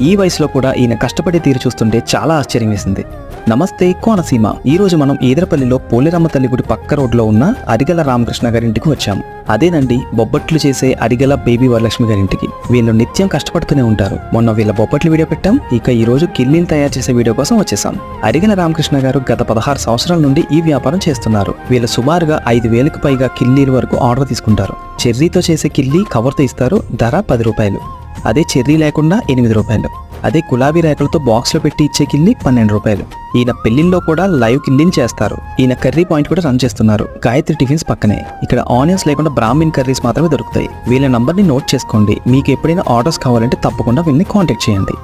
ఈ వయసులో కూడా ఈయన కష్టపడే తీరు చూస్తుంటే చాలా ఆశ్చర్యం వేసింది. నమస్తే కోనసీమ. ఈ రోజు మనం ఈదరపల్లిలో పోలేరమ్మ తల్లి గుడి పక్క రోడ్లో ఉన్న అరిగల రామకృష్ణ గారింటికి వచ్చాము. అదేనండి బొబ్బట్లు చేసే అరిగల బేబీ వరలక్ష్మి గారింటికి. వీళ్ళు నిత్యం కష్టపడుతూనే ఉంటారు. మొన్న వీళ్ళ బొబ్బట్లు వీడియో పెట్టాం. ఇక ఈ రోజు కిల్లీలు తయారు చేసే వీడియో కోసం వచ్చేసాం. అరిగల రామకృష్ణ గారు గత 16 సంవత్సరాల నుండి ఈ వ్యాపారం చేస్తున్నారు. వీళ్ళు సుమారుగా 5,000కు పైగా కిల్లీల వరకు ఆర్డర్ తీసుకుంటారు. చెర్రీతో చేసే కిల్లీ కవర్తో ఇస్తారు. ధర 10 రూపాయలు. అదే చెర్రీ లేకుండా 8 రూపాయలు. అదే గులాబీ రేకులతో బాక్స్లో పెట్టి ఇచ్చే కిల్లి 12 రూపాయలు. ఈయన పెళ్లిల్లో కూడా లైవ్ కిల్లీని చేస్తారు. ఈయన కర్రీ పాయింట్ కూడా రన్ చేస్తున్నారు. గాయత్రి టిఫిన్స్ పక్కనే. ఇక్కడ ఆనియన్స్ లేకుండా బ్రాహ్మిన్ కర్రీస్ మాత్రమే దొరుకుతాయి. వీళ్ళ నంబర్ని నోట్ చేసుకోండి. మీకు ఎప్పుడైనా ఆర్డర్స్ కావాలంటే తప్పకుండా వీళ్ళని కాంటాక్ట్ చేయండి.